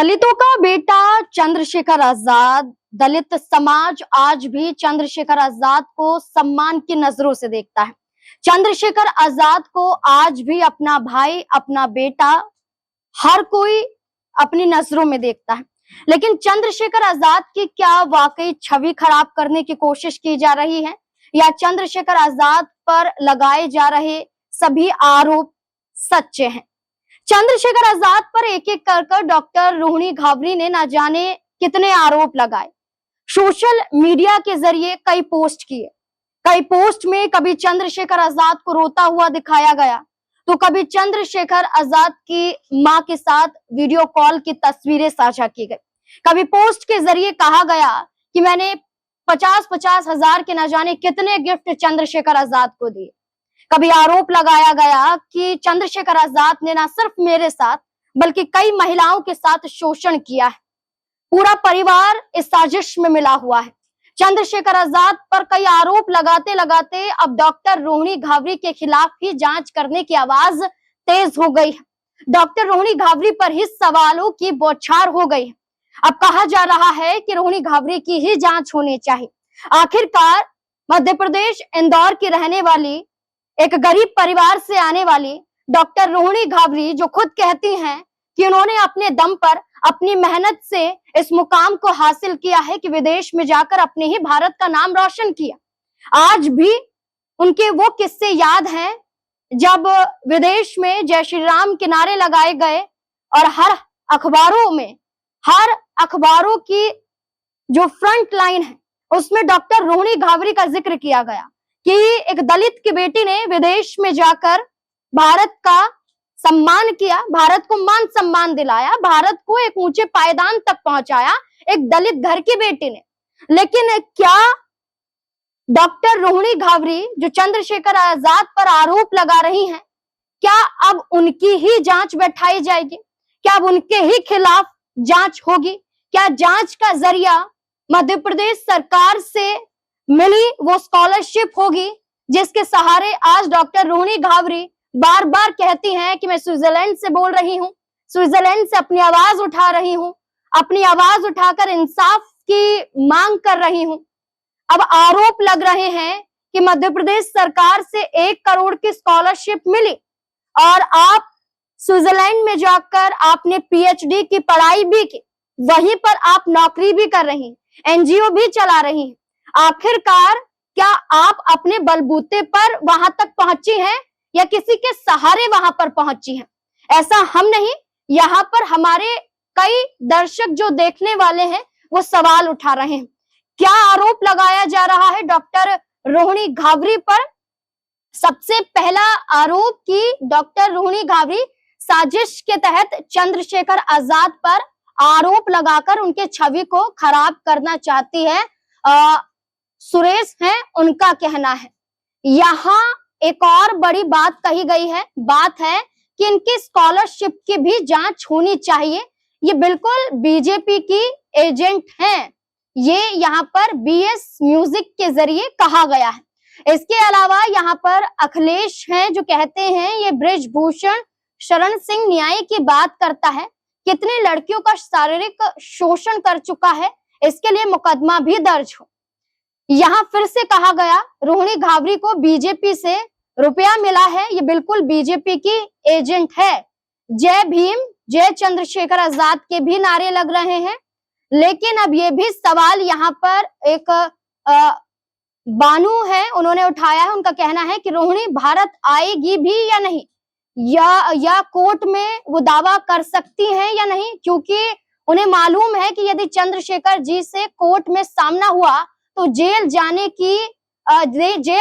दलितों का बेटा चंद्रशेखर आजाद, दलित समाज आज भी चंद्रशेखर आजाद को सम्मान की नजरों से देखता है। चंद्रशेखर आजाद को आज भी अपना भाई, अपना बेटा हर कोई अपनी नजरों में देखता है। लेकिन चंद्रशेखर आजाद की क्या वाकई छवि खराब करने की कोशिश की जा रही है, या चंद्रशेखर आजाद पर लगाए जा रहे सभी आरोप सच्चे हैं? चंद्रशेखर आजाद पर एक एक कर डॉक्टर रोहिणी घावरी ने न जाने कितने आरोप लगाए, सोशल मीडिया के जरिए कई पोस्ट किए। कई पोस्ट में कभी चंद्रशेखर आजाद को रोता हुआ दिखाया गया, तो कभी चंद्रशेखर आजाद की मां के साथ वीडियो कॉल की तस्वीरें साझा की गई। कभी पोस्ट के जरिए कहा गया कि मैंने 50-50 हजार के न जाने कितने गिफ्ट चंद्रशेखर आजाद को दिए। कभी आरोप लगाया गया कि चंद्रशेखर आजाद ने न सिर्फ मेरे साथ बल्कि कई महिलाओं के साथ शोषण किया है। पूरा परिवार इस साजिश में मिला हुआ है। चंद्रशेखर आजाद पर कई आरोप लगाते लगाते अब डॉक्टर रोहिणी घावरी के खिलाफ ही जांच करने की आवाज तेज हो गई है। डॉक्टर रोहिणी घावरी पर ही सवालों की बौछार हो गई है। अब कहा जा रहा है कि रोहिणी घावरी की ही जांच होनी चाहिए। आखिरकार मध्य प्रदेश इंदौर की रहने वाली, एक गरीब परिवार से आने वाली डॉक्टर रोहिणी घावरी, जो खुद कहती हैं कि उन्होंने अपने दम पर, अपनी मेहनत से इस मुकाम को हासिल किया है कि विदेश में जाकर अपने ही भारत का नाम रोशन किया। आज भी उनके वो किस्से याद हैं जब विदेश में जय श्री राम के नारे लगाए गए और हर अखबारों की जो फ्रंट लाइन है उसमें डॉक्टर रोहिणी घावरी का जिक्र किया गया कि एक दलित की बेटी ने विदेश में जाकर भारत का सम्मान किया, भारत को मान सम्मान दिलाया, भारत को एक ऊंचे पायदान तक पहुंचाया एक दलित घर की बेटी ने। लेकिन क्या डॉक्टर रोहिणी घावरी जो चंद्रशेखर आजाद पर आरोप लगा रही हैं, क्या अब उनकी ही जांच बैठाई जाएगी? क्या अब उनके ही खिलाफ जांच होगी? क्या जांच का जरिया मध्य प्रदेश सरकार से मिली वो स्कॉलरशिप होगी जिसके सहारे आज डॉक्टर रोहिणी घावरी बार बार कहती हैं कि मैं स्विट्जरलैंड से बोल रही हूँ, स्विट्जरलैंड से अपनी आवाज उठा रही हूँ, अपनी आवाज उठाकर इंसाफ की मांग कर रही हूँ। अब आरोप लग रहे हैं कि मध्य प्रदेश सरकार से 1 करोड़ की स्कॉलरशिप मिली और आप स्विट्जरलैंड में जाकर आपने पीएचडी की पढ़ाई भी की, वहीं पर आप नौकरी भी कर रही, एनजीओ भी चला रही हैं। आखिरकार क्या आप अपने बलबूते पर वहां तक पहुंची हैं या किसी के सहारे वहां पर पहुंची हैं? ऐसा हम नहीं, यहाँ पर हमारे कई दर्शक जो देखने वाले हैं वो सवाल उठा रहे हैं। क्या आरोप लगाया जा रहा है डॉक्टर रोहिणी घावरी पर? सबसे पहला आरोप कि डॉक्टर रोहिणी घावरी साजिश के तहत चंद्रशेखर आजाद पर आरोप लगाकर उनके छवि को खराब करना चाहती है। सुरेश हैं, उनका कहना है। यहाँ एक और बड़ी बात कही गई है, बात है कि इनकी स्कॉलरशिप की भी जांच होनी चाहिए। ये बिल्कुल बीजेपी की एजेंट हैं, ये यहाँ पर बीएस म्यूजिक के जरिए कहा गया है। इसके अलावा यहाँ पर अखिलेश हैं जो कहते हैं ये बृजभूषण शरण सिंह न्याय की बात करता है, कितनी लड़कियों का शारीरिक शोषण कर चुका है, इसके लिए मुकदमा भी दर्ज हो। यहाँ फिर से कहा गया रोहिणी घावरी को बीजेपी से रुपया मिला है, ये बिल्कुल बीजेपी की एजेंट है। जय भीम, जय चंद्रशेखर आजाद के भी नारे लग रहे हैं। लेकिन अब ये भी सवाल यहाँ पर एक बानू है, उन्होंने उठाया है। उनका कहना है कि रोहिणी भारत आएगी भी या नहीं, या कोर्ट में वो दावा कर सकती हैं या नहीं, क्योंकि उन्हें मालूम है कि यदि चंद्रशेखर जी से कोर्ट में सामना हुआ तो जेल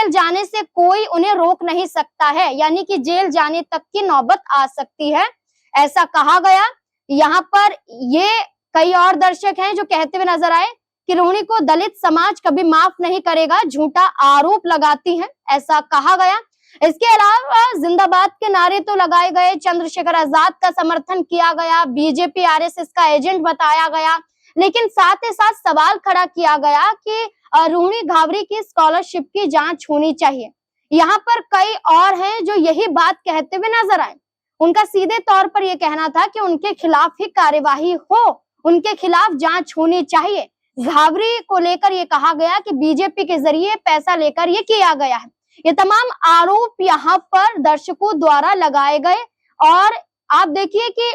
जाने से कोई उन्हें रोक नहीं सकता है, यानी कि जेल जाने तक की नौबत आ सकती है, ऐसा कहा गया। यहाँ पर ये कई और दर्शक हैं जो कहते हुए नजर आए कि रोहिणी को दलित समाज कभी माफ नहीं करेगा, झूठा आरोप लगाती हैं, ऐसा कहा गया। इसके अलावा जिंदाबाद के नारे तो लगाए गए, चंद्रशेखर आजाद का समर्थन किया गया, बीजेपी आरएसएस का एजेंट बताया गया, लेकिन साथ ही साथ सवाल खड़ा किया गया कि रोहिणी घावरी की स्कॉलरशिप की जांच होनी चाहिए। यहाँ पर कई और हैं जो यही बात कहते हुए नजर आए। उनका सीधे तौर पर यह कहना था कि उनके खिलाफ ही कार्यवाही हो, उनके खिलाफ जांच होनी चाहिए। घावरी को लेकर यह कहा गया कि बीजेपी के जरिए पैसा लेकर यह किया गया है। ये तमाम आरोप यहाँ पर दर्शकों द्वारा लगाए गए और आप देखिए कि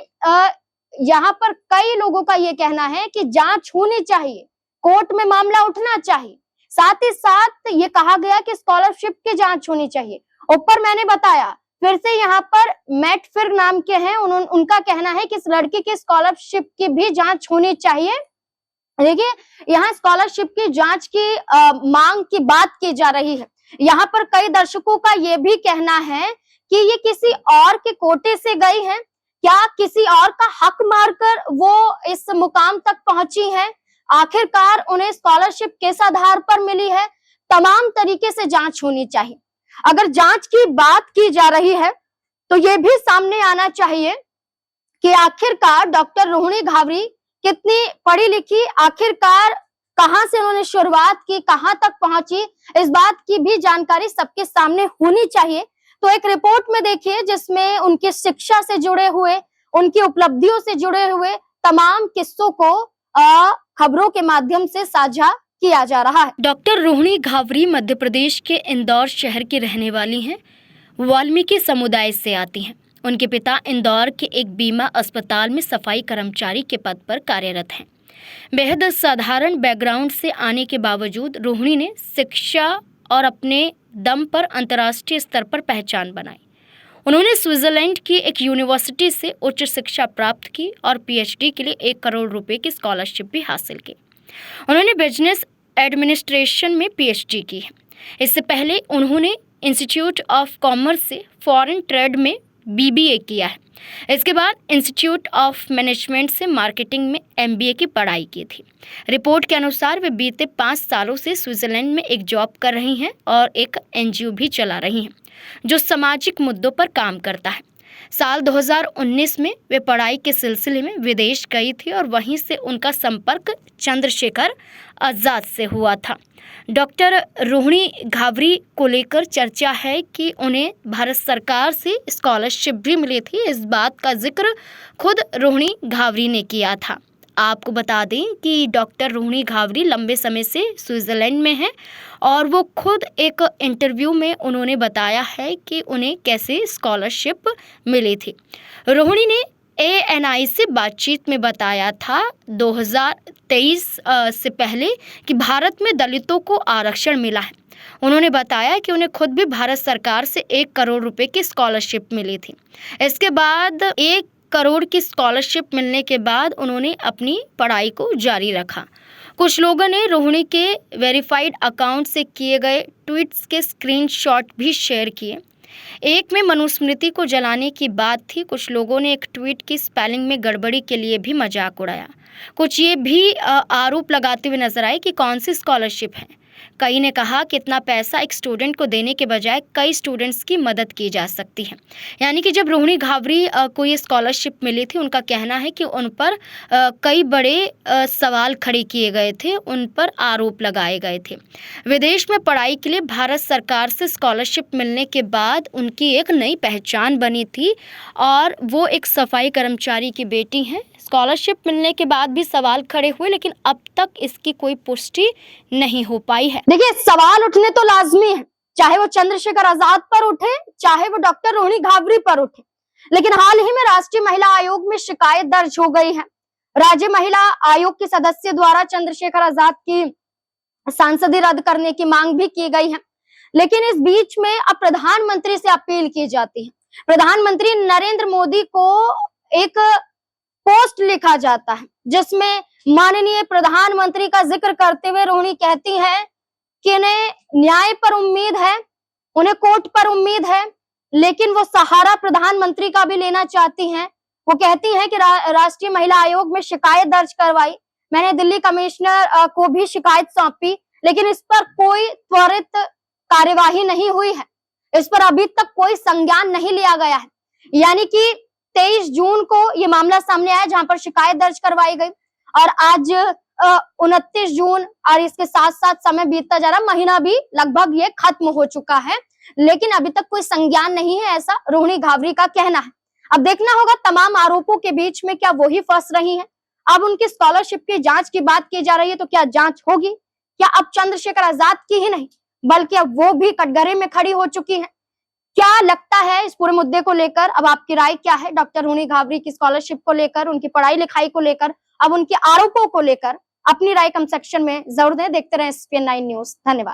यहाँ पर कई लोगों का यह कहना है कि जांच होनी चाहिए, कोर्ट में मामला उठना चाहिए। साथ ही साथ ये कहा गया कि स्कॉलरशिप की जांच होनी चाहिए। ऊपर मैंने बताया, फिर से यहाँ पर मैट फिर नाम के हैं, उनका कहना है कि इस लड़की की स्कॉलरशिप की भी जांच होनी चाहिए। देखिए, यहाँ स्कॉलरशिप की जांच की मांग की बात की जा रही है। यहाँ पर कई दर्शकों का ये भी कहना है कि ये किसी और के कोटे से गई हैं, क्या किसी और का हक मारकर वो इस मुकाम तक पहुंची हैं? आखिरकार उन्हें स्कॉलरशिप किस आधार पर मिली है? तमाम तरीके से जांच होनी चाहिए। अगर जांच की बात की जा रही है तो ये भी सामने आना चाहिए कि आखिरकार डॉक्टर रोहिणी घावरी कितनी पढ़ी लिखी, आखिरकार कहां से उन्होंने शुरुआत की, कहां तक पहुंची, इस बात की भी जानकारी सबके सामने होनी चाहिए। तो एक रिपोर्ट में देखिए जिसमें उनकी शिक्षा से जुड़े हुए, उनकी उपलब्धियों से जुड़े हुए तमाम किस्सों को खबरों के माध्यम से साझा किया जा रहा है। डॉक्टर रोहिणी घावरी मध्य प्रदेश के इंदौर शहर की रहने वाली हैं। वाल्मीकि समुदाय से आती हैं। उनके पिता इंदौर के एक बीमा अस्पताल में सफाई कर्मचारी के पद पर कार्यरत हैं। बेहद साधारण बैकग्राउंड से आने के बावजूद रोहिणी ने शिक्षा और अपने दम पर अंतर्राष्ट्रीय स्तर पर पहचान बनाई। उन्होंने स्विट्जरलैंड की एक यूनिवर्सिटी से उच्च शिक्षा प्राप्त की और पीएचडी के लिए 1 करोड़ रुपए की स्कॉलरशिप भी हासिल की। उन्होंने बिजनेस एडमिनिस्ट्रेशन में पीएचडी की है। इससे पहले उन्होंने इंस्टीट्यूट ऑफ कॉमर्स से फॉरेन ट्रेड में बीबीए किया है। इसके बाद इंस्टीट्यूट ऑफ मैनेजमेंट से मार्केटिंग में एमबीए की पढ़ाई की थी। रिपोर्ट के अनुसार वे बीते 5 सालों से स्विट्जरलैंड में एक जॉब कर रही हैं और एक एनजीओ भी चला रही हैं जो सामाजिक मुद्दों पर काम करता है। साल 2019 में वे पढ़ाई के सिलसिले में विदेश गई थी और वहीं से उनका संपर्क चंद्रशेखर आज़ाद से हुआ था। डॉक्टर रोहिणी घावरी को लेकर चर्चा है कि उन्हें भारत सरकार से स्कॉलरशिप भी मिली थी। इस बात का जिक्र खुद रोहिणी घावरी ने किया था। आपको बता दें कि डॉक्टर रोहिणी घावरी लंबे समय से स्विट्जरलैंड में हैं और वो खुद एक इंटरव्यू में उन्होंने बताया है कि उन्हें कैसे स्कॉलरशिप मिली थी। रोहिणी ने ANI से बातचीत में बताया था 2023 से पहले कि भारत में दलितों को आरक्षण मिला है। उन्होंने बताया कि उन्हें खुद भी भारत सरकार से 1 करोड़ रुपए की स्कॉलरशिप मिली थी। इसके बाद 1 करोड़ की स्कॉलरशिप मिलने के बाद उन्होंने अपनी पढ़ाई को जारी रखा। कुछ लोगों ने रोहिणी के वेरीफाइड अकाउंट से किए गए ट्वीट्स के स्क्रीनशॉट भी शेयर किए। एक में मनुस्मृति को जलाने की बात थी। कुछ लोगों ने एक ट्वीट की स्पेलिंग में गड़बड़ी के लिए भी मजाक उड़ाया। कुछ ये भी आरोप लगाते हुए नजर आए कि कौन सी स्कॉलरशिप है। कई ने कहा कि इतना पैसा एक स्टूडेंट को देने के बजाय कई स्टूडेंट्स की मदद की जा सकती है। यानी कि जब रोहिणी घावरी को ये स्कॉलरशिप मिली थी, उनका कहना है कि उन पर कई बड़े सवाल खड़े किए गए थे, उन पर आरोप लगाए गए थे। विदेश में पढ़ाई के लिए भारत सरकार से स्कॉलरशिप मिलने के बाद उनकी एक नई पहचान बनी थी और वो एक सफाई कर्मचारी की बेटी हैं। स्कॉलरशिप मिलने के बाद भी सवाल खड़े हुए, लेकिन अब तक इसकी कोई पुष्टि नहीं हो पाई है। देखिए, सवाल उठने तो लाजमी है, चाहे वो चंद्रशेखर आजाद पर उठे, चाहे वो डॉक्टर रोहिणी घावरी पर उठे। लेकिन हाल ही में राष्ट्रीय महिला आयोग में शिकायत दर्ज हो गई है। राज्य महिला आयोग के सदस्य द्वारा चंद्रशेखर आजाद की सांसदी रद्द करने की मांग भी की गई है। लेकिन इस बीच में अब प्रधानमंत्री से अपील की जाती है। प्रधानमंत्री नरेंद्र मोदी को एक पोस्ट लिखा जाता है जिसमें माननीय प्रधानमंत्री का जिक्र करते हुए रोहिणी कहती हैं कि उन्हें न्याय पर उम्मीद है, उन्हें कोर्ट पर उम्मीद है, लेकिन वो सहारा प्रधानमंत्री का भी लेना चाहती हैं। वो कहती हैं कि राष्ट्रीय महिला आयोग में शिकायत दर्ज करवाई, मैंने दिल्ली कमिश्नर को भी शिकायत सौंपी, लेकिन इस पर कोई त्वरित कार्यवाही नहीं हुई है। इस पर अभी तक कोई संज्ञान नहीं लिया गया है। यानी कि 23 जून को ये मामला सामने आया जहां पर शिकायत दर्ज करवाई गई और आज 29 जून और इसके साथ साथ समय बीतता जा रहा, महीना भी लगभग ये खत्म हो चुका है, लेकिन अभी तक कोई संज्ञान नहीं है, ऐसा रोहिणी घावरी का कहना है। अब देखना होगा तमाम आरोपों के बीच में क्या वही फंस रही हैं। अब उनकी स्कॉलरशिप की जांच की बात की जा रही है, तो क्या जांच होगी? क्या अब चंद्रशेखर आजाद की ही नहीं बल्कि अब वो भी कटघरे में खड़ी हो चुकी हैं? क्या लगता है इस पूरे मुद्दे को लेकर? अब आपकी राय क्या है डॉक्टर रोनी घावरी की स्कॉलरशिप को लेकर, उनकी पढ़ाई लिखाई को लेकर, अब उनके आरोपों को लेकर? अपनी राय कमेंट सेक्शन में जरूर दें। देखते रहें SPN9 न्यूज। धन्यवाद।